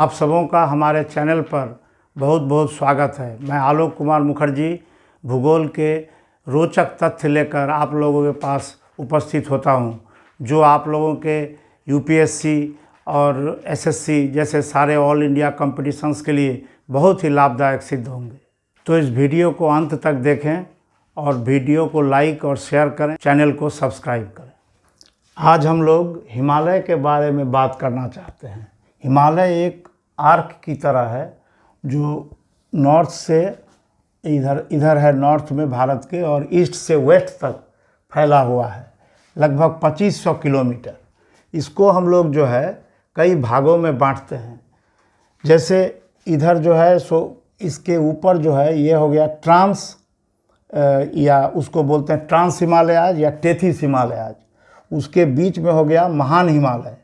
आप सबों का हमारे चैनल पर बहुत बहुत स्वागत है। मैं आलोक कुमार मुखर्जी भूगोल के रोचक तथ्य लेकर आप लोगों के पास उपस्थित होता हूं, जो आप लोगों के यूपीएससी और एसएससी जैसे सारे ऑल इंडिया कॉम्पिटिशन्स के लिए बहुत ही लाभदायक सिद्ध होंगे। तो इस वीडियो को अंत तक देखें और वीडियो को लाइक और शेयर करें, चैनल को सब्सक्राइब करें। आज हम लोग हिमालय के बारे में बात करना चाहते हैं। हिमालय एक आर्क की तरह है जो नॉर्थ से इधर है, नॉर्थ में भारत के, और ईस्ट से वेस्ट तक फैला हुआ है, लगभग 2500 किलोमीटर। इसको हम लोग जो है कई भागों में बांटते हैं। जैसे इधर जो है सो इसके ऊपर जो है ये हो गया ट्रांस या उसको बोलते हैं ट्रांस हिमालयाज या टेथिस हिमालयाज। उसके बीच में हो गया महान हिमालय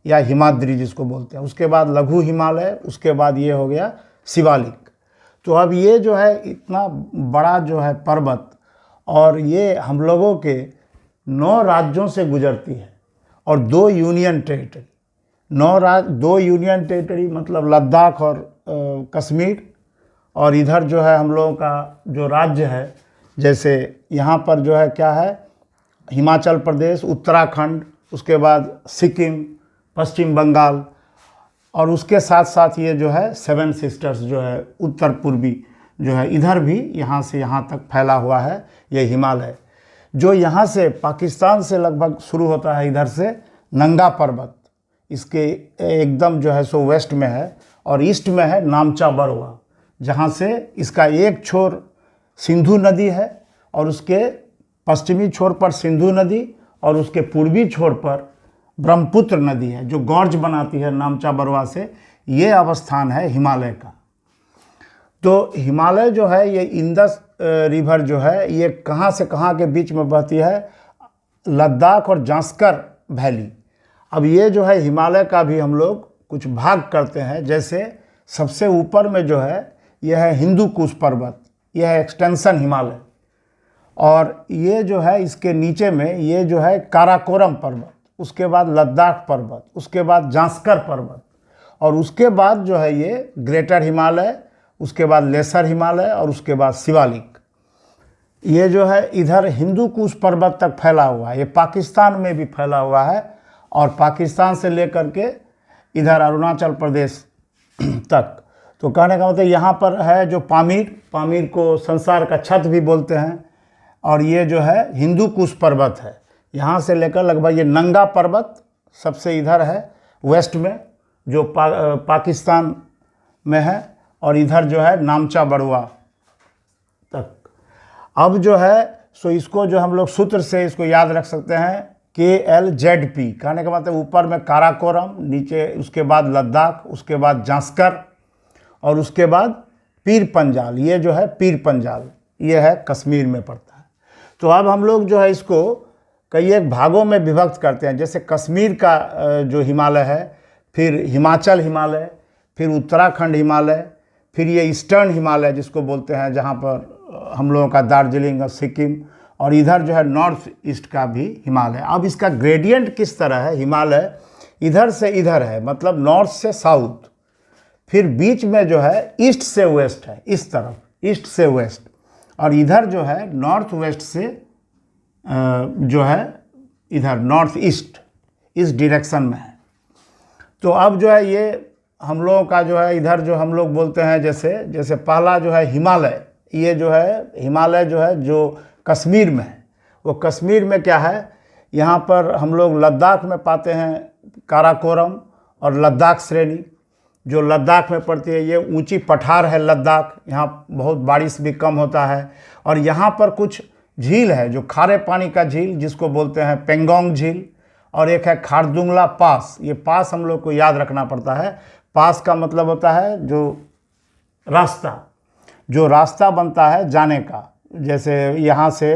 या हिमाद्री जिसको बोलते हैं। उसके बाद लघु हिमालय, उसके बाद ये हो गया शिवालिक। तो अब ये जो है इतना बड़ा जो है पर्वत, और ये हम लोगों के 9 राज्यों से गुजरती है और 2 यूनियन टेरिटरी। 2 यूनियन टेरिटरी मतलब लद्दाख और कश्मीर, और इधर जो है हम लोगों का जो राज्य है, जैसे यहाँ पर जो है क्या है, हिमाचल प्रदेश, उत्तराखंड, उसके बाद सिक्किम, पश्चिम बंगाल, और उसके साथ साथ ये जो है 7 सिस्टर्स जो है उत्तर पूर्वी जो है, इधर भी यहाँ से यहाँ तक फैला हुआ है ये हिमालय, जो यहाँ से पाकिस्तान से लगभग शुरू होता है। इधर से नंगा पर्वत इसके एकदम जो है सो वेस्ट में है, और ईस्ट में है नामचा बरवा, जहाँ से इसका एक छोर सिंधु नदी है और उसके पश्चिमी छोर पर सिंधु नदी और उसके पूर्वी छोर पर ब्रह्मपुत्र नदी है, जो गॉर्ज बनाती है नामचा बरवा से। ये अवस्थान है हिमालय का। तो हिमालय जो है ये इंदस रिवर जो है ये कहाँ से कहाँ के बीच में बहती है, लद्दाख और जांस्कर वैली। अब ये जो है हिमालय का भी हम लोग कुछ भाग करते हैं। जैसे सबसे ऊपर में जो है यह है हिंदू कुश पर्वत, यह है एक्सटेंशन हिमालय, और ये जो है इसके नीचे में ये जो है काराकोरम पर्वत, उसके बाद लद्दाख पर्वत, उसके बाद जांस्कर पर्वत, और उसके बाद जो है ये ग्रेटर हिमालय, उसके बाद लेसर हिमालय, और उसके बाद शिवालिक। ये जो है इधर हिंदू कुश पर्वत तक फैला हुआ है। ये पाकिस्तान में भी फैला हुआ है, और पाकिस्तान से लेकर के इधर अरुणाचल प्रदेश तक। तो कहने का मतलब यहाँ पर है जो पामीर को संसार का छत भी बोलते हैं, और ये जो है हिंदू कुश पर्वत है। यहाँ से लेकर लगभग ये नंगा पर्वत सबसे इधर है वेस्ट में, जो पाकिस्तान में है, और इधर जो है नामचा बरुआ तक। अब जो है सो इसको जो हम लोग सूत्र से इसको याद रख सकते हैं, KLZP। कहने का मतलब ऊपर में काराकोरम, नीचे उसके बाद लद्दाख, उसके बाद जांस्कर, और उसके बाद पीर पंजाल। ये जो है पीर पंजाल ये है कश्मीर में पड़ता है। तो अब हम लोग जो है इसको कई एक भागों में विभक्त करते हैं। जैसे कश्मीर का जो हिमालय है, फिर हिमाचल हिमालय, फिर उत्तराखंड हिमालय, फिर ये ईस्टर्न हिमालय जिसको बोलते हैं, जहाँ पर हम लोगों का दार्जिलिंग और सिक्किम, और इधर जो है नॉर्थ ईस्ट का भी हिमालय। अब इसका ग्रेडियंट किस तरह है, हिमालय इधर से इधर है, मतलब नॉर्थ से साउथ, फिर बीच में जो है ईस्ट से वेस्ट है, इस तरफ ईस्ट से वेस्ट, और इधर जो है नॉर्थ वेस्ट से जो है इधर नॉर्थ ईस्ट, इस डायरेक्शन में है। तो अब जो है ये हम लोगों का जो है इधर जो हम लोग बोलते हैं, जैसे पहला जो है हिमालय, ये जो है हिमालय जो है जो कश्मीर में है, वो कश्मीर में क्या है, यहाँ पर हम लोग लद्दाख में पाते हैं काराकोरम और लद्दाख श्रेणी, जो लद्दाख में पड़ती है। ये ऊंची पठार है लद्दाख, यहाँ बहुत बारिश भी कम होता है, और यहाँ पर कुछ झील है जो खारे पानी का झील जिसको बोलते हैं पेंगोंग झील, और एक है खारदुंगला पास। ये पास हम लोग को याद रखना पड़ता है। पास का मतलब होता है जो रास्ता बनता है जाने का, जैसे यहाँ से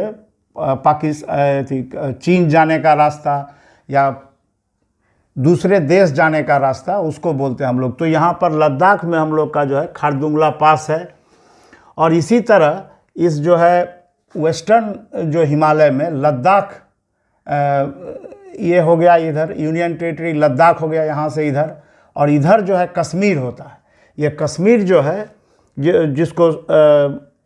चीन जाने का रास्ता या दूसरे देश जाने का रास्ता, उसको बोलते हैं हम लोग। तो यहाँ पर लद्दाख में हम लोग का जो है खारदुंगला पास है, और इसी तरह इस जो है वेस्टर्न जो हिमालय में लद्दाख ये हो गया, इधर यूनियन टेरिटरी लद्दाख हो गया यहाँ से इधर, और इधर जो है कश्मीर होता है। ये कश्मीर जो है जिसको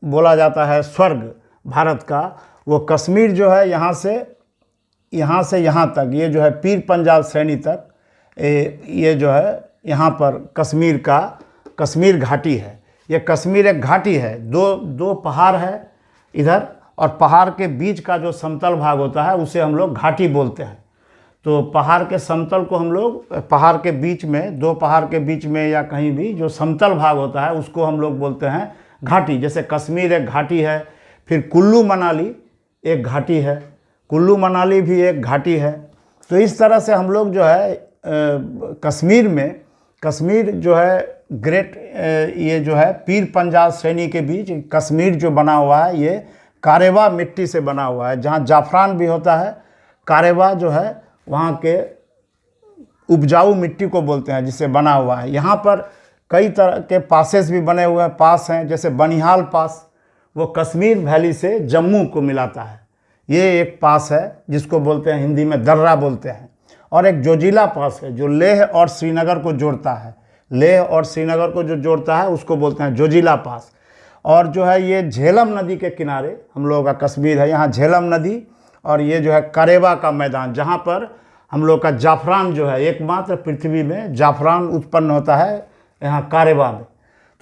बोला जाता है स्वर्ग भारत का, वो कश्मीर जो है यहाँ से यहाँ तक, ये जो है पीर पंजाल श्रेणी तक, ये जो है यहाँ पर कश्मीर घाटी है। ये कश्मीर एक घाटी है, दो पहाड़ है इधर, और पहाड़ के बीच का जो समतल भाग होता है उसे हम लोग घाटी बोलते हैं। तो पहाड़ के समतल को हम लोग, पहाड़ के बीच में, दो पहाड़ के बीच में या कहीं भी जो समतल भाग होता है उसको हम लोग बोलते हैं घाटी। जैसे कश्मीर एक घाटी है, फिर कुल्लू मनाली एक घाटी है, कुल्लू मनाली भी एक घाटी है। तो इस तरह से हम लोग जो है कश्मीर जो है ये जो है पीर पंजाल श्रेणी के बीच कश्मीर जो बना हुआ है, ये कारेवा मिट्टी से बना हुआ है, जहाँ जाफरान भी होता है। कारेवा जो है वहाँ के उपजाऊ मिट्टी को बोलते हैं जिससे बना हुआ है। यहाँ पर कई तरह के पासेस भी बने हुए हैं, पास हैं, जैसे बनिहाल पास, वो कश्मीर वैली से जम्मू को मिलाता है। ये एक पास है जिसको बोलते हैं, हिंदी में दर्रा बोलते हैं। और एक जोजिला पास है जो लेह और श्रीनगर को जोड़ता है, लेह और श्रीनगर को जो जोड़ता है उसको बोलते हैं जोजिला पास। और जो है ये झेलम नदी के किनारे हम लोगों का कश्मीर है, यहाँ झेलम नदी, और ये जो है करेवा का मैदान, जहाँ पर हम लोग का जाफरान जो है, एकमात्र पृथ्वी में जाफरान उत्पन्न होता है यहाँ कारेवा में।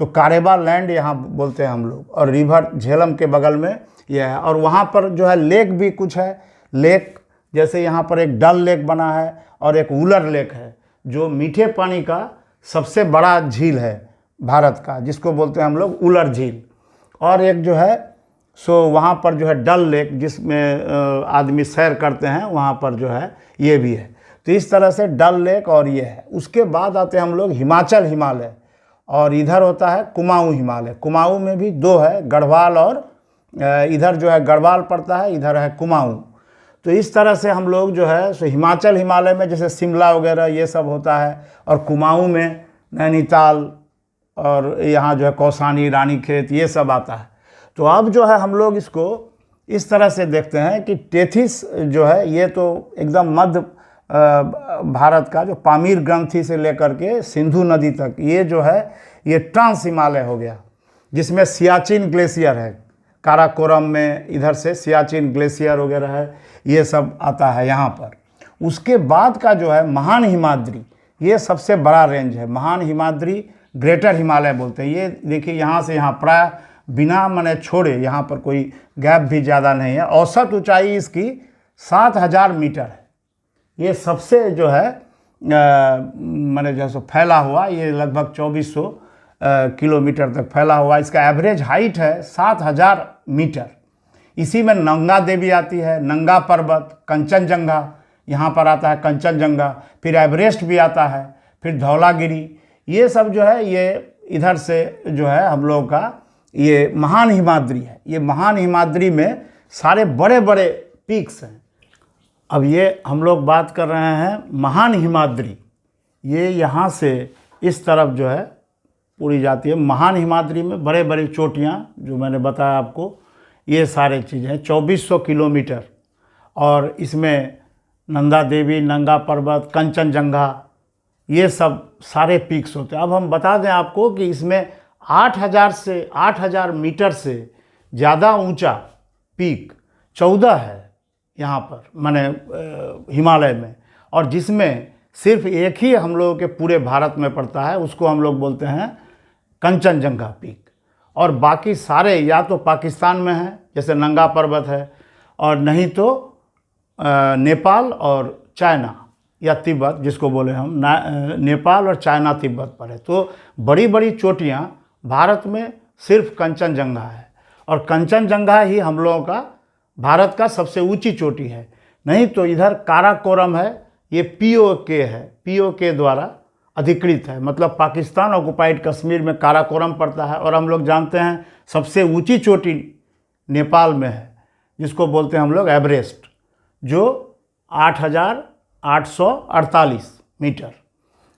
तो कारेवा लैंड यहाँ बोलते हैं हम लोग। और रिवर झेलम के बगल में यह है। और वहाँ पर जो है लेक भी कुछ है, लेक जैसे यहाँ पर एक डल लेक बना है और एक उलर लेक है, जो मीठे पानी का सबसे बड़ा झील है भारत का, जिसको बोलते हैं हम लोग उलर झील। और एक जो है सो वहाँ पर जो है डल लेक, जिसमें आदमी सैर करते हैं, वहाँ पर जो है ये भी है। तो इस तरह से डल लेक और ये है। उसके बाद आते हैं हम लोग हिमाचल हिमालय, और इधर होता है कुमाऊँ हिमालय। कुमाऊँ में भी दो है, गढ़वाल, और इधर जो है गढ़वाल पड़ता है, इधर है कुमाऊँ। तो इस तरह से हम लोग जो है सो हिमाचल हिमालय में जैसे शिमला वगैरह ये सब होता है, और कुमाऊँ में नैनीताल और यहाँ जो है कौसानी, रानीखेत, ये सब आता है। तो अब जो है हम लोग इसको इस तरह से देखते हैं कि टेथिस जो है ये तो एकदम मध्य भारत का जो पामीर ग्रंथि से लेकर के सिंधु नदी तक, ये जो है ये ट्रांस हिमालय हो गया, जिसमें सियाचिन ग्लेशियर है, काराकोरम में इधर से सियाचिन ग्लेशियर वगैरह है, ये सब आता है यहाँ पर। उसके बाद का जो है महान हिमाद्री, ये सबसे बड़ा रेंज है। महान हिमाद्री ग्रेटर हिमालय बोलते हैं। ये देखिए यहाँ से यहाँ प्राय बिना मने छोड़े, यहाँ पर कोई गैप भी ज़्यादा नहीं है। औसत ऊंचाई इसकी 7000 मीटर है। ये सबसे जो है मैंने जैसे फैला हुआ, ये लगभग 2400 किलोमीटर तक फैला हुआ। इसका एवरेज हाइट है 7000 मीटर। इसी में नंगा देवी आती है, नंगा पर्वत, कंचनजंगा यहाँ पर आता है, कंचनजंगा, फिर एवरेस्ट भी आता है, फिर धौलागिरी, ये सब जो है ये इधर से जो है हम लोग का ये महान हिमाद्री है। ये महान हिमाद्री में सारे बड़े बड़े पीक्स हैं। अब ये हम लोग बात कर रहे हैं महान हिमाद्री, ये यहाँ से इस तरफ जो है पूरी जाती है। महान हिमाद्री में बड़े बड़े चोटियाँ जो मैंने बताया आपको, ये सारे चीज़ें 2400 किलोमीटर, और इसमें नंदा देवी, नंगा पर्वत, कंचनजंगा, ये सब सारे पीक्स होते हैं। अब हम बता दें आपको कि इसमें 8000 मीटर से ज़्यादा ऊंचा पीक 14 है यहाँ पर, माने हिमालय में, और जिसमें सिर्फ एक ही हम लोगों के पूरे भारत में पड़ता है, उसको हम लोग बोलते हैं कंचनजंगा पीक। और बाकी सारे या तो पाकिस्तान में हैं, जैसे नंगा पर्वत है, और नहीं तो नेपाल और चाइना या तिब्बत, जिसको बोले हम नेपाल और चाइना तिब्बत पर है। तो बड़ी बड़ी चोटियाँ भारत में सिर्फ कंचनजंगा है, और कंचनजंगा ही हम लोगों का भारत का सबसे ऊंची चोटी है। नहीं तो इधर काराकोरम है, ये POK है, POK द्वारा अधिकृत है, मतलब पाकिस्तान ऑक्युपाइड कश्मीर में काराकोरम पड़ता है। और हम लोग जानते हैं सबसे ऊंची चोटी नेपाल में है, जिसको बोलते हैं हम लोग एवरेस्ट, जो 8848 मीटर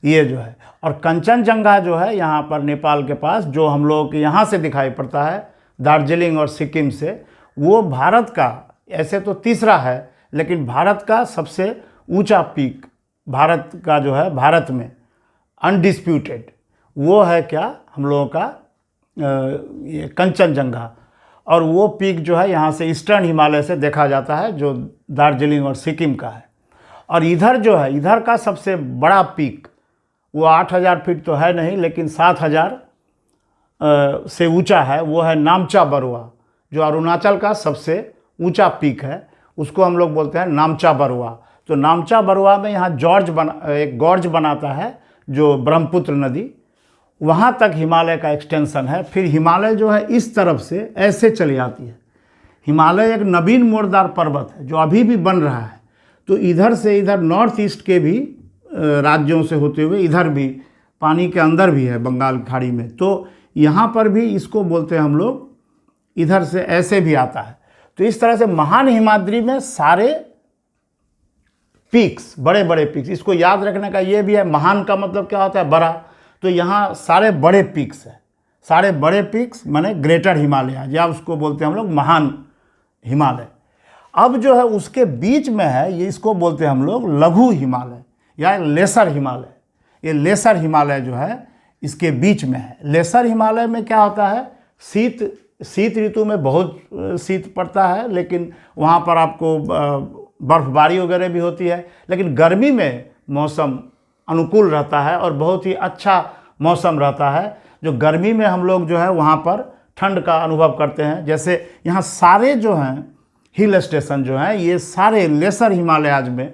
ये जो है। और कंचनजंगा जो है यहाँ पर नेपाल के पास, जो हम लोग के यहाँ से दिखाई पड़ता है दार्जिलिंग और सिक्किम से, वो भारत का ऐसे तो तीसरा है, लेकिन भारत का सबसे ऊंचा पीक भारत का जो है, भारत में अनडिस्प्यूटेड, वो है क्या, हम लोगों का ये कंचनजंगा। और वो पीक जो है यहाँ से ईस्टर्न हिमालय से देखा जाता है, जो दार्जिलिंग और सिक्किम का है। और इधर जो है, इधर का सबसे बड़ा पीक वो 8000 फीट तो है नहीं, लेकिन 7000 से ऊंचा है, वो है नामचा बरुआ, जो अरुणाचल का सबसे ऊंचा पीक है। उसको हम लोग बोलते हैं नामचा बरुआ। तो नामचा बरुआ में यहाँ एक गॉर्ज बनाता है, जो ब्रह्मपुत्र नदी, वहाँ तक हिमालय का एक्सटेंशन है। फिर हिमालय जो है इस तरफ से ऐसे चली आती है। हिमालय एक नवीन मोड़दार पर्वत है जो अभी भी बन रहा है। तो इधर से इधर नॉर्थ ईस्ट के भी राज्यों से होते हुए इधर भी पानी के अंदर भी है, बंगाल की खाड़ी में। तो यहाँ पर भी इसको बोलते हैं हम लोग, इधर से ऐसे भी आता है। तो इस तरह से महान हिमाद्री में सारे पीक्स, बड़े बड़े पीक्स, इसको याद रखने का ये भी है, महान का मतलब क्या होता है, बड़ा। तो यहाँ सारे बड़े पीक्स हैं, सारे बड़े पीक्स माने ग्रेटर हिमालय, या उसको बोलते हैं हम लोग महान हिमालय। अब जो है उसके बीच में है, ये इसको बोलते हैं हम लोग लघु हिमालय या लेसर हिमालय। ये लेसर हिमालय जो है इसके बीच में है। लेसर हिमालय में क्या होता है, शीत ऋतु में बहुत शीत पड़ता है, लेकिन वहाँ पर आपको बर्फबारी वगैरह भी होती है। लेकिन गर्मी में मौसम अनुकूल रहता है और बहुत ही अच्छा मौसम रहता है, जो गर्मी में हम लोग जो है वहाँ पर ठंड का अनुभव करते हैं। जैसे यहाँ सारे जो हैं हिल स्टेशन जो हैं, ये सारे लेसर हिमालयाज में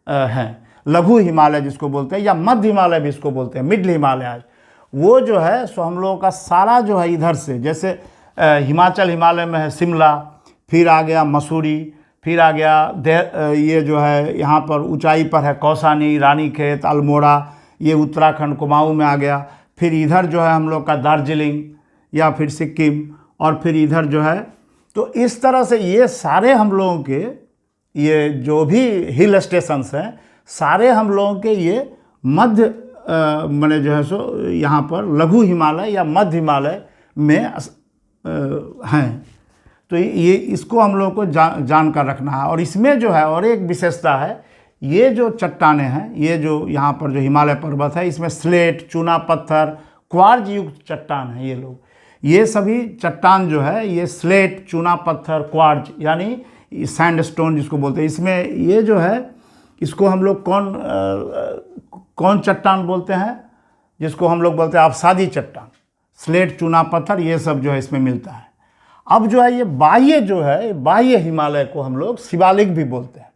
हैं। लघु हिमालय जिसको बोलते हैं, या मध्य हिमालय भी इसको बोलते हैं, मिडल हिमालयाज, वो जो है सो हम लोगों का सारा जो है इधर से, जैसे हिमाचल हिमालय में है शिमला, फिर आ गया मसूरी, फिर आ गया ये जो है यहाँ पर ऊंचाई पर है कौसानी, रानीखेत, अल्मोड़ा, ये उत्तराखंड कुमाऊं में आ गया। फिर इधर जो है हम लोग का दार्जिलिंग या फिर सिक्किम, और फिर इधर जो है, तो इस तरह से ये सारे हम लोगों के ये जो भी हिल स्टेशंस हैं, सारे हम लोगों के ये मध्य माने जो है सो यहाँ पर लघु हिमालय या मध्य हिमालय में हैं। तो ये इसको हम लोगों को जान कर रखना है। और इसमें जो है और एक विशेषता है, ये जो चट्टानें हैं, ये जो यहाँ पर जो हिमालय पर्वत है, इसमें स्लेट, चूना पत्थर, क्वार्ज युक्त चट्टान है। ये सभी चट्टान जो है ये स्लेट, चूना पत्थर, क्वार्ज यानी सैंडस्टोन जिसको बोलते हैं, इसमें ये जो है इसको हम लोग कौन चट्टान बोलते हैं, जिसको हम लोग बोलते हैं अवसादी चट्टान। स्लेट, चूना पत्थर, ये सब जो है इसमें मिलता है। अब जो है ये बाह्य जो है, बाह्य हिमालय को हम लोग शिवालिक भी बोलते हैं।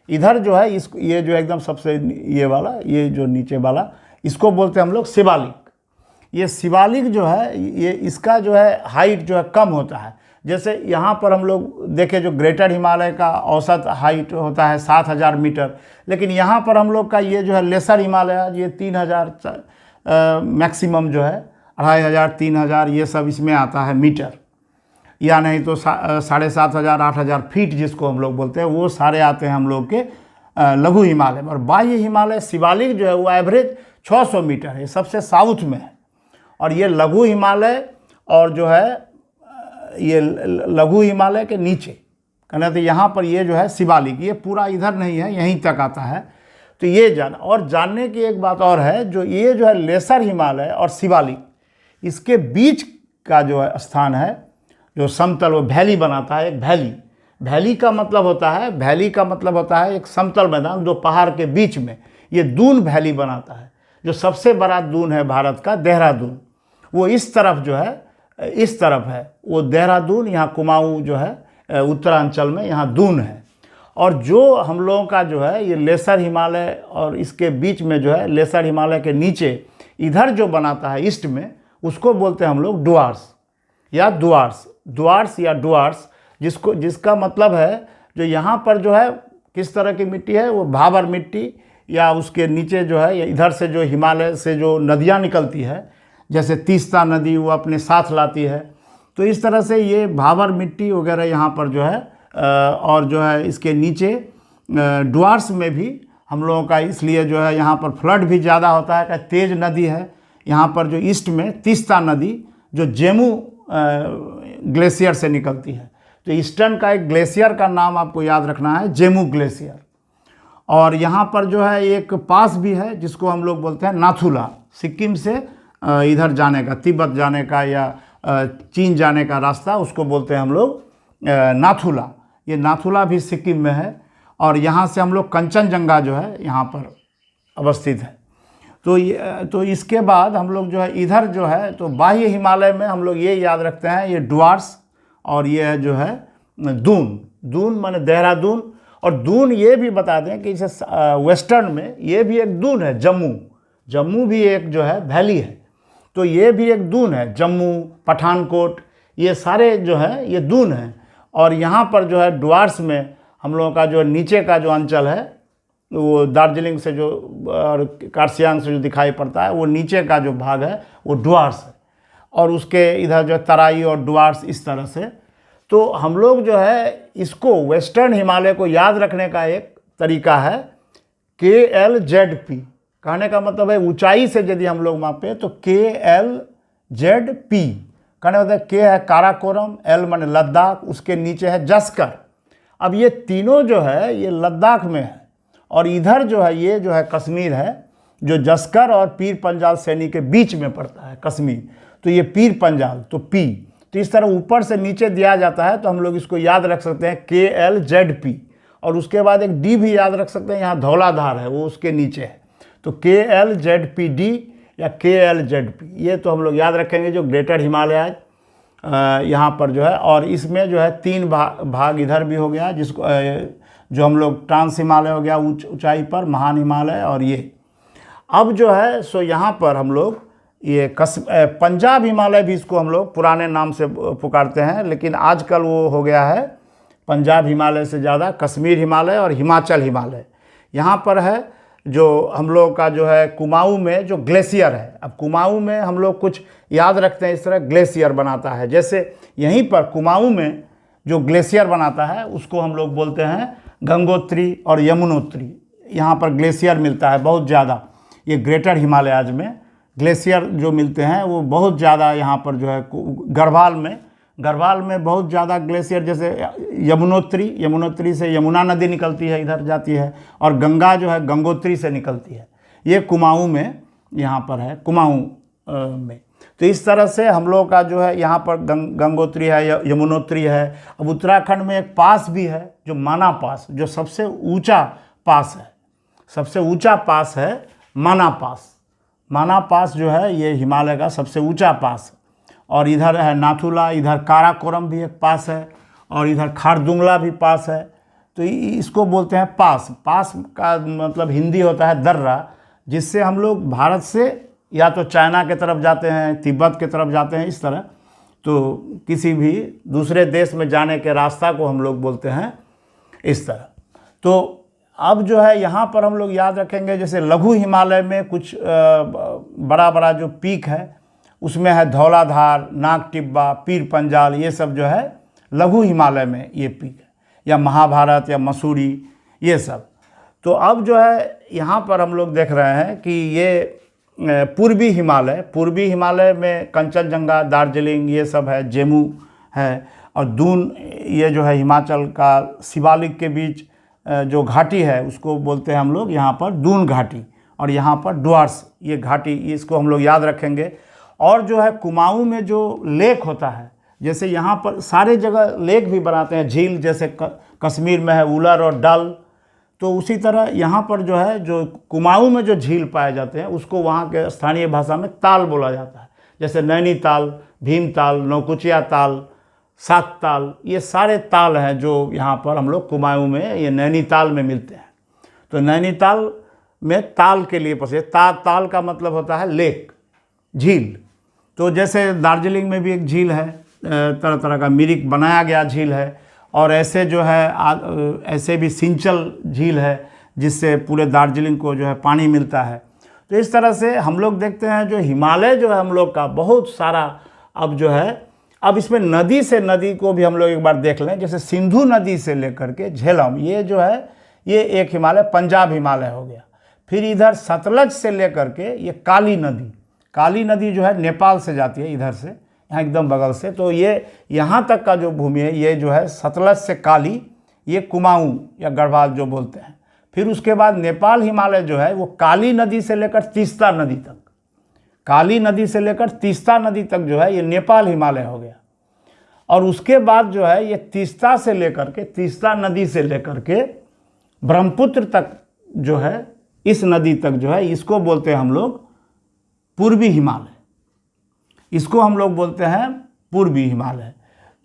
इधर जो है ये जो एकदम सबसे ये वाला, ये जो नीचे वाला, इसको बोलते हैं हम लोग शिवालिक। ये शिवालिक जो है ये इसका जो है हाइट जो है कम होता है। जैसे यहाँ पर हम लोग देखें, जो ग्रेटर हिमालय का औसत हाइट होता है 7000 मीटर, लेकिन यहाँ पर हम लोग का ये जो है लेसर हिमालय, ये 3000 मैक्सिमम जो है 2500, 3000, ये सब इसमें आता है मीटर, या नहीं तो 7500, 8000 फीट जिसको हम लोग बोलते हैं, वो सारे आते हैं हम लोग के लघु हिमालय में। और बाह्य हिमालय शिवालिक जो है वो एवरेज 600 मीटर है, सबसे साउथ में है। और ये लघु हिमालय, और जो है ये लघु हिमालय के नीचे कहना, तो यहाँ पर ये जो है शिवालिक, ये पूरा इधर नहीं है, यहीं तक आता है। तो ये जानने की एक बात और है, जो ये जो है लेसर हिमालय और शिवालिक, इसके बीच का जो है स्थान है, जो समतल, वो वैली बनाता है। एक वैली का मतलब होता है एक समतल मैदान जो पहाड़ के बीच में, ये दून वैली बनाता है। जो सबसे बड़ा दून है भारत का, देहरादून, वो इस तरफ जो है, इस तरफ है वो देहरादून। यहाँ कुमाऊं जो है उत्तरांचल में, यहाँ दून है। और जो हम लोगों का जो है ये लेसर हिमालय, और इसके बीच में जो है लेसर हिमालय के नीचे इधर जो बनाता है ईस्ट में, उसको बोलते हैं हम लोग डुआर्स या डुआर्स, जिसका मतलब है जो यहाँ पर जो है किस तरह की मिट्टी है, वो भाबर मिट्टी, या उसके नीचे जो है इधर से जो हिमालय से जो नदियाँ निकलती है, जैसे तीस्ता नदी वो अपने साथ लाती है। तो इस तरह से ये भाबर मिट्टी वगैरह यहाँ पर जो है, और जो है इसके नीचे डुआर्स में भी हम लोगों का, इसलिए जो है यहाँ पर फ्लड भी ज़्यादा होता है। तेज नदी है यहाँ पर, जो ईस्ट में तीस्ता नदी जो जेमू ग्लेशियर से निकलती है। तो ईस्टर्न का एक ग्लेशियर का नाम आपको याद रखना है, जेमू ग्लेशियर। और यहाँ पर जो है एक पास भी है जिसको हम लोग बोलते हैं नाथुला, सिक्किम से इधर जाने का, तिब्बत जाने का या चीन जाने का रास्ता, उसको बोलते हैं हम लोग नाथुला। ये नाथुला भी सिक्किम में है। और यहाँ से हम लोग कंचनजंगा जो है यहाँ पर अवस्थित है। तो इसके बाद हम लोग जो है इधर जो है, तो बाह्य हिमालय में हम लोग ये याद रखते हैं, ये डुआर्स और ये जो है दून। दून माने देहरादून। और दून ये भी बता दें कि इसे वेस्टर्न में ये भी एक दून है, जम्मू। जम्मू भी एक जो है वैली है, तो ये भी एक दून है। जम्मू, पठानकोट, ये सारे जो है ये दून हैं। और यहाँ पर जो है डुआर्स में हम लोगों का जो नीचे का जो अंचल है, वो दार्जिलिंग से जो और कार्सियांग से जो दिखाई पड़ता है, वो नीचे का जो भाग है वो डुआर्स है। और उसके इधर जो तराई और डुआर्स इस तरह से। तो हम लोग जो है इसको वेस्टर्न हिमालय को याद रखने का एक तरीका है KLZP। कहने का मतलब है ऊंचाई से यदि हम लोग मापे तो KLZP। कहने का मतलब K है काराकोरम, L माने लद्दाख, उसके नीचे है जस्कर। अब ये तीनों जो है ये लद्दाख में है। और इधर जो है ये जो है कश्मीर है, जो जस्कर और पीर पंजाल श्रेणी के बीच में पड़ता है कश्मीर। तो ये पीर पंजाल, तो P। तो इस तरह ऊपर से नीचे दिया जाता है, तो हम लोग इसको याद रख सकते हैं KLZP। और उसके बाद एक D भी याद रख सकते हैं, यहाँ धौलाधार है वो उसके नीचे है, तो KLZPD या KLZP, ये तो हम लोग याद रखेंगे। जो ग्रेटर हिमालय यहाँ पर जो है, और इसमें जो है 3 भाग इधर भी हो गया, जिसको जो हम लोग ट्रांस हिमालय हो गया ऊंचाई पर, महान हिमालय। और ये अब जो है सो यहाँ पर हम लोग ये पंजाब हिमालय भी इसको हम लोग पुराने नाम से पुकारते हैं, लेकिन आजकल वो हो गया है पंजाब हिमालय से ज़्यादा कश्मीर हिमालय और हिमाचल हिमालय। यहाँ पर है जो हम लोग का जो है कुमाऊं में जो ग्लेशियर है। अब कुमाऊं में हम लोग कुछ याद रखते हैं, इस तरह ग्लेशियर बनाता है। जैसे यहीं पर कुमाऊं में जो ग्लेशियर बनाता है उसको हम लोग बोलते हैं गंगोत्री और यमुनोत्री। यहाँ पर ग्लेशियर मिलता है बहुत ज़्यादा। ये ग्रेटर हिमालयाज में ग्लेशियर जो मिलते हैं वो बहुत ज़्यादा यहाँ पर जो है गढ़वाल में बहुत ज़्यादा ग्लेशियर। जैसे यमुनोत्री से यमुना नदी निकलती है, इधर जाती है, और गंगा जो है गंगोत्री से निकलती है। ये कुमाऊं में यहाँ पर है, कुमाऊं में। तो इस तरह से हम लोग का जो है यहाँ पर गंगोत्री है, यमुनोत्री है। अब उत्तराखंड में एक पास भी है जो माना पास, जो सबसे ऊंचा पास है। सबसे ऊंचा पास है माना पास। माना पास जो है ये हिमालय का सबसे ऊंचा पास है। और इधर है नाथुला, इधर काराकोरम भी एक पास है, और इधर खारदुंगला भी पास है। तो इसको बोलते हैं पास। पास का मतलब हिंदी होता है दर्रा, जिससे हम लोग भारत से या तो चाइना के तरफ जाते हैं, तिब्बत के तरफ जाते हैं, इस तरह। तो किसी भी दूसरे देश में जाने के रास्ता को हम लोग बोलते हैं इस तरह। तो अब जो है यहाँ पर हम लोग याद रखेंगे, जैसे लघु हिमालय में कुछ बड़ा बड़ा जो पीक है उसमें है धौलाधार, नाग टिब्बा, पीर पंजाल, ये सब जो है लघु हिमालय में ये पीक है, या महाभारत या मसूरी, ये सब। तो अब जो है यहाँ पर हम लोग देख रहे हैं कि ये पूर्वी हिमालय में कंचनजंगा, दार्जिलिंग, ये सब है, जेमू है। और दून ये जो है हिमाचल का शिवालिक के बीच जो घाटी है उसको बोलते हैं हम लोग यहाँ पर दून घाटी। और यहाँ पर डुआर्स, ये घाटी, इसको हम लोग याद रखेंगे। और जो है कुमाऊं में जो लेक होता है, जैसे यहाँ पर सारे जगह लेक भी बनाते हैं, झील, जैसे कश्मीर में है उलर और डल। तो उसी तरह यहाँ पर जो है जो कुमाऊं में जो झील पाए जाते हैं उसको वहाँ के स्थानीय भाषा में ताल बोला जाता है। जैसे नैनीताल, भीमताल, नौकुचिया ताल, सात ताल, ये सारे ताल हैं जो यहाँ पर हम लोग कुमाऊं में, ये नैनीताल में मिलते हैं। तो नैनीताल में ताल के लिए प्रसिद्ध, ताल का मतलब होता है लेक, झील। तो जैसे दार्जिलिंग में भी एक झील है, तरह तरह का मिरिक बनाया गया झील है। और ऐसे जो है ऐसे भी सिंचल झील है, जिससे पूरे दार्जिलिंग को जो है पानी मिलता है। तो इस तरह से हम लोग देखते हैं जो हिमालय जो है हम लोग का बहुत सारा अब जो है, अब इसमें नदी से नदी को भी हम लोग एक बार देख लें। जैसे सिंधु नदी से लेकर के झेलम, ये जो है ये एक हिमालय, पंजाब हिमालय हो गया। फिर इधर सतलज से लेकर के ये काली नदी जो है नेपाल से जाती है, इधर से, यहाँ एकदम बगल से। तो ये यहाँ तक का जो भूमि है ये जो है सतलज से काली, ये कुमाऊं या गढ़वाल जो बोलते हैं। फिर उसके बाद नेपाल हिमालय जो है वो काली नदी से लेकर तीस्ता नदी तक, काली नदी से लेकर तीस्ता नदी तक जो है ये नेपाल हिमालय हो गया। और उसके बाद जो है ये तीस्ता नदी से लेकर के ब्रह्मपुत्र तक जो है, इस नदी तक जो है, इसको बोलते हैं हम लोग पूर्वी हिमालय, इसको हम लोग बोलते हैं पूर्वी हिमालय।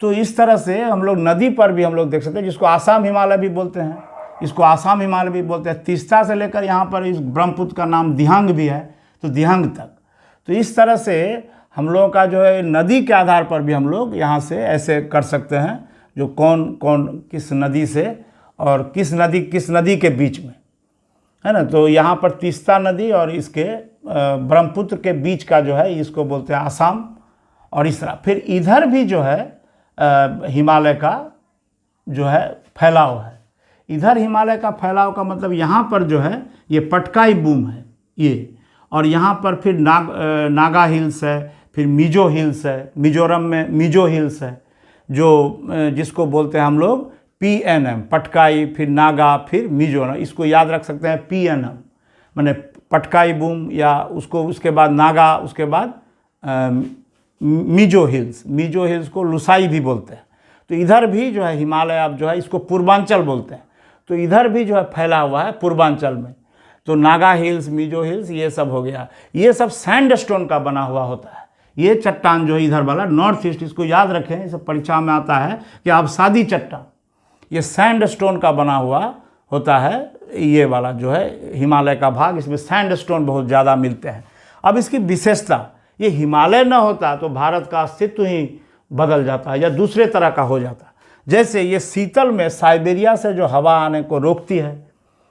तो इस तरह से हम लोग नदी पर भी हम लोग देख सकते हैं, जिसको आसाम हिमालय भी बोलते हैं, इसको आसाम हिमालय भी बोलते हैं। तीस्ता से लेकर यहाँ पर इस ब्रह्मपुत्र का नाम दिहांग भी है, तो दिहांग तक। तो इस तरह से हम लोगों का जो है नदी के आधार पर भी हम लोग यहाँ से ऐसे कर सकते हैं, जो कौन कौन किस नदी से और किस नदी के बीच में है ना। तो यहाँ पर तीस्ता नदी और इसके ब्रह्मपुत्र के बीच का जो है, इसको बोलते हैं आसाम। और इस तरह फिर इधर भी जो है हिमालय का जो है फैलाव है। इधर हिमालय का फैलाव का मतलब यहाँ पर जो है ये पटकाई बूम है ये, और यहाँ पर फिर नागा हिल्स है, फिर मिजो हिल्स है, मिजोरम में मिजो हिल्स है, जो जिसको बोलते हैं हम लोग PNM, पटकाई, फिर नागा, फिर मिजोरम। इसको याद रख सकते हैं PNM माने पटकाई बूम, या उसको उसके बाद नागा, उसके बाद मिजो हिल्स को लुसाई भी बोलते हैं। तो इधर भी जो है हिमालय अब जो है इसको पूर्वांचल बोलते हैं। तो इधर भी जो है फैला हुआ है पूर्वांचल में। तो नागा हिल्स, मिजो हिल्स, ये सब हो गया। ये सब सैंडस्टोन का बना हुआ होता है। ये चट्टान जो है इधर वाला नॉर्थ ईस्ट, इसको याद रखें, इस परीक्षा में आता है कि आबसादी चट्टान, ये सैंडस्टोन का बना हुआ होता है। ये वाला जो है हिमालय का भाग, इसमें सैंडस्टोन बहुत ज़्यादा मिलते हैं। अब इसकी विशेषता, ये हिमालय न होता तो भारत का अस्तित्व ही बदल जाता है या दूसरे तरह का हो जाता। जैसे ये शीतल में साइबेरिया से जो हवा आने को रोकती है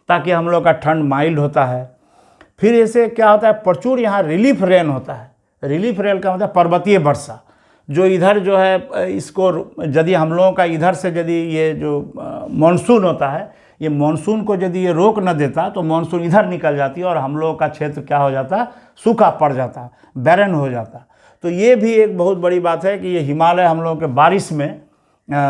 ताकि हम लोग का ठंड माइल्ड होता है। फिर ऐसे क्या होता है, प्रचुर यहाँ रिलीफ रेन होता है। रिलीफ रेन का मतलब पर्वतीय वर्षा, जो इधर जो है इसको यदि हम लोगों का इधर से यदि ये जो मानसून होता है, ये मानसून को यदि ये रोक न देता तो मानसून इधर निकल जाती है और हम लोगों का क्षेत्र क्या हो जाता, सूखा पड़ जाता, बैरन हो जाता। तो ये भी एक बहुत बड़ी बात है कि ये हिमालय हम लोगों के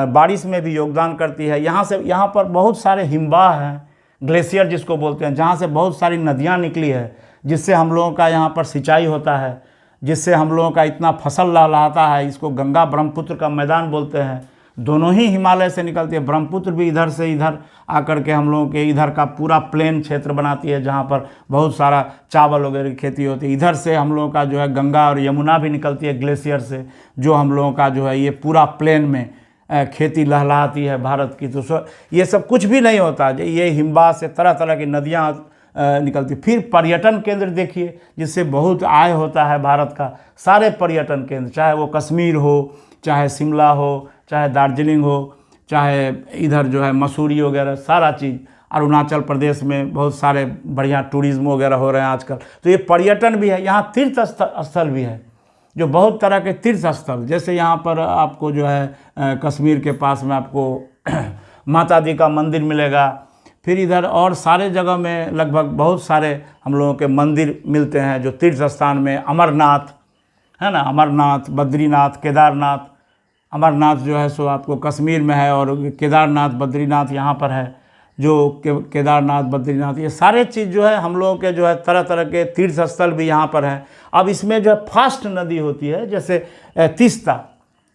बारिश में भी योगदान करती है। यहाँ पर बहुत सारे हिमवाह हैं, ग्लेशियर जिसको बोलते हैं, जहाँ से बहुत सारी नदियाँ निकली है, जिससे हम लोगों का यहाँ पर सिंचाई होता है, जिससे हम लोगों का इतना फसल लहलहाता है। इसको गंगा ब्रह्मपुत्र का मैदान बोलते हैं। दोनों ही हिमालय से निकलती है। ब्रह्मपुत्र भी इधर से इधर आकर के हम लोगों के इधर का पूरा प्लेन क्षेत्र बनाती है, जहाँ पर बहुत सारा चावल वगैरह की खेती होती है। इधर से हम लोगों का जो है गंगा और यमुना भी निकलती है ग्लेशियर से, जो हम लोगों का जो है ये पूरा प्लेन में खेती लहलहाती है भारत की। तो ये सब कुछ भी नहीं होता, ये हिमवाह से तरह तरह की नदियाँ निकलती। फिर पर्यटन केंद्र देखिए, जिससे बहुत आय होता है भारत का। सारे पर्यटन केंद्र, चाहे वो कश्मीर हो, चाहे शिमला हो, चाहे दार्जिलिंग हो, चाहे इधर जो है मसूरी वगैरह, सारा चीज़। अरुणाचल प्रदेश में बहुत सारे बढ़िया टूरिज्म वगैरह हो रहे हैं आजकल। तो ये पर्यटन भी है। यहाँ तीर्थ स्थल भी है, जो बहुत तरह के तीर्थ स्थल, जैसे यहाँ पर आपको जो है कश्मीर के पास में आपको माता दी का मंदिर मिलेगा। फिर इधर और सारे जगह में लगभग बहुत सारे हम लोगों के मंदिर मिलते हैं, जो तीर्थ स्थान में अमरनाथ है ना, अमरनाथ, बद्रीनाथ, केदारनाथ। अमरनाथ जो है सो आपको कश्मीर में है, और केदारनाथ, बद्रीनाथ यहाँ पर है। जो केदारनाथ, बद्रीनाथ, ये सारे चीज़ जो है हम लोगों के जो है तरह तरह के तीर्थ स्थल भी यहाँ पर हैं। अब इसमें जो है फास्ट नदी होती है, जैसे तीस्ता,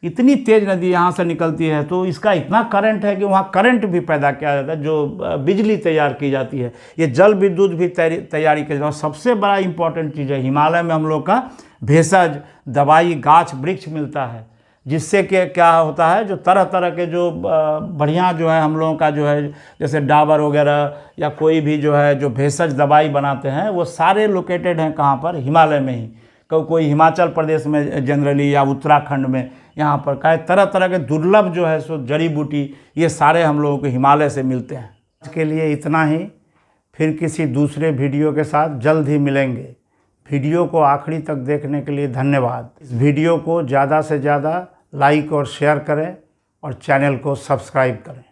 इतनी तेज़ नदी यहाँ से निकलती है, तो इसका इतना करंट है कि वहाँ करंट भी पैदा किया जाता है, जो बिजली तैयार की जाती है। ये जल विद्युत भी तैयारी की जाती है। और सबसे बड़ा इम्पॉर्टेंट चीज़ है, हिमालय में हम लोग का भेषज, दवाई, गाछ वृक्ष मिलता है, जिससे कि क्या होता है, जो तरह तरह के जो बढ़िया जो है हम लोगों का जो है, जैसे डाबर वगैरह या कोई भी जो है जो भेषज दवाई बनाते हैं, वो सारे लोकेटेड हैं कहाँ पर, हिमालय में ही। कोई हिमाचल प्रदेश में जनरली, या उत्तराखंड में, यहाँ पर का तरह तरह के दुर्लभ जो है सो जड़ी बूटी, ये सारे हम लोगों को हिमालय से मिलते हैं। आज के लिए इतना ही, फिर किसी दूसरे वीडियो के साथ जल्द ही मिलेंगे। वीडियो को आखिरी तक देखने के लिए धन्यवाद। इस वीडियो को ज़्यादा से ज़्यादा लाइक और शेयर करें और चैनल को सब्सक्राइब करें।